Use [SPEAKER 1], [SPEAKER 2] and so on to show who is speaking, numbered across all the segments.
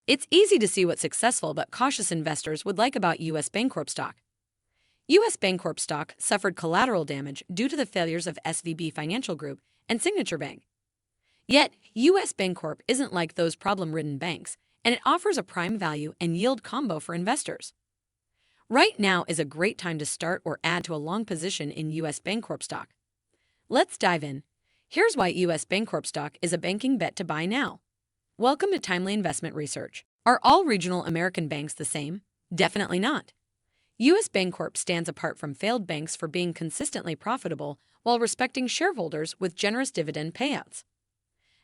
[SPEAKER 1] It's easy to see what successful but cautious investors would like about U.S. Bancorp stock. U.S. Bancorp stock suffered collateral damage due to the failures of SVB Financial Group and Signature Bank. Yet, U.S. Bancorp isn't like those problem-ridden banks, and it offers a prime value and yield combo for investors. Right now is a great time to start or add to a long position in U.S. Bancorp stock. Let's dive in. Here's why U.S. Bancorp stock is a banking bet to buy now. Welcome to Timely Investment Research. Are all regional American banks the same? Definitely not. U.S. Bancorp stands apart from failed banks for being consistently profitable while respecting shareholders with generous dividend payouts.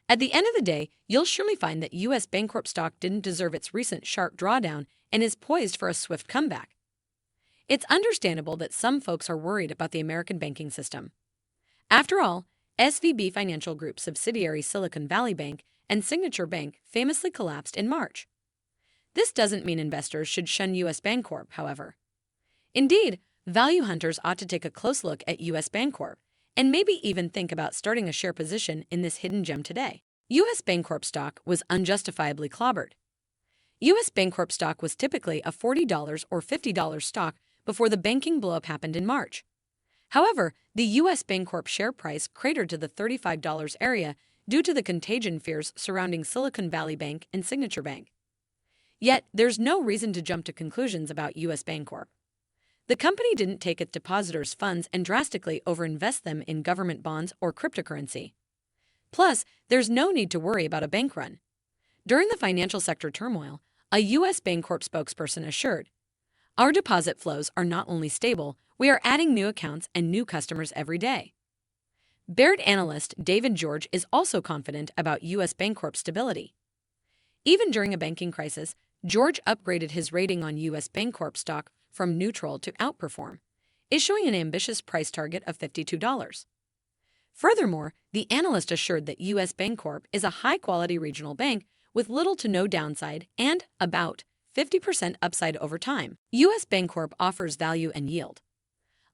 [SPEAKER 1] At the end of the day, you'll surely find that U.S. Bancorp stock didn't deserve its recent sharp drawdown and is poised for a swift comeback. It's understandable that some folks are worried about the American banking system. After all, SVB Financial Group subsidiary Silicon Valley Bank and Signature Bank famously collapsed in March. This doesn't mean investors should shun U.S. Bancorp, however. Indeed, value hunters ought to take a close look at U.S. Bancorp and maybe even think about starting a share position in this hidden gem today. U.S. Bancorp stock was unjustifiably clobbered. U.S. Bancorp stock was typically a $40 or $50 stock before the banking blowup happened in March. However, the U.S. Bancorp share price cratered to the $35 area due to the contagion fears surrounding Silicon Valley Bank and Signature Bank. Yet, there's no reason to jump to conclusions about U.S. Bancorp. The company didn't take its depositors' funds and drastically overinvest them in government bonds or cryptocurrency. Plus, there's no need to worry about a bank run. During the financial sector turmoil, a U.S. Bancorp spokesperson assured, "Our deposit flows are not only stable, we are adding new accounts and new customers every day." Baird analyst David George is also confident about U.S. Bancorp's stability. Even during a banking crisis, George upgraded his rating on U.S. Bancorp stock from neutral to outperform, issuing an ambitious price target of $52. Furthermore, the analyst assured that U.S. Bancorp is a high-quality regional bank with little to no downside and about 50% upside over time. U.S. Bancorp offers value and yield.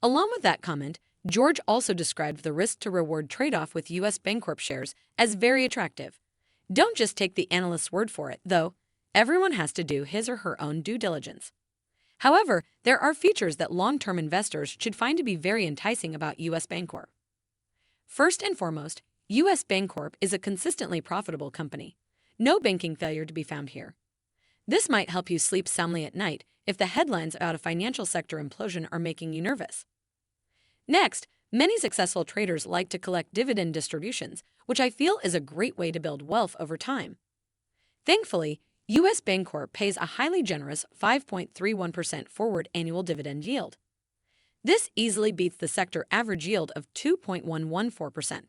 [SPEAKER 1] Along with that comment, George also described the risk-to-reward trade-off with U.S. Bancorp shares as very attractive. Don't just take the analyst's word for it, though. Everyone has to do his or her own due diligence. However, there are features that long-term investors should find to be very enticing about U.S. Bancorp. First and foremost, U.S. Bancorp is a consistently profitable company. No banking failure to be found here. This might help you sleep soundly at night if the headlines about a financial sector implosion are making you nervous. Next, many successful traders like to collect dividend distributions, which I feel is a great way to build wealth over time. Thankfully, U.S. Bancorp pays a highly generous 5.31% forward annual dividend yield. This easily beats the sector average yield of 2.114%.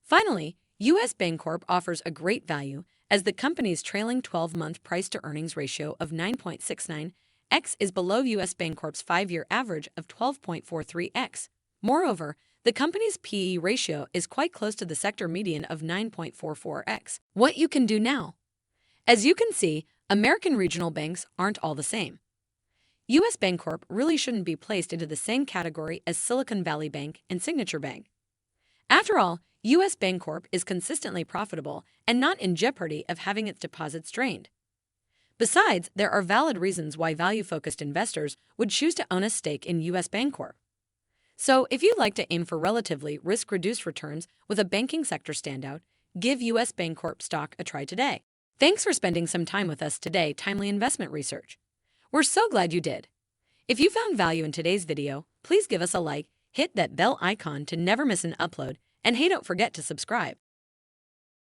[SPEAKER 1] Finally, U.S. Bancorp offers a great value as the company's trailing 12-month price-to-earnings ratio of 9.69x is below U.S. Bancorp's 5-year average of 12.43x. Moreover, the company's P/E ratio is quite close to the sector median of 9.44x. What you can do now? As you can see, American regional banks aren't all the same. U.S. Bancorp really shouldn't be placed into the same category as Silicon Valley Bank and Signature Bank. After all, U.S. Bancorp is consistently profitable and not in jeopardy of having its deposits drained. Besides, there are valid reasons why value-focused investors would choose to own a stake in U.S. Bancorp. So, if you'd like to aim for relatively risk-reduced returns with a banking sector standout, give U.S. Bancorp stock a try today. Thanks for spending some time with us today, Timely Investment Research. We're so glad you did. If you found value in today's video, please give us a like, hit that bell icon to never miss an upload, and hey, don't forget to subscribe.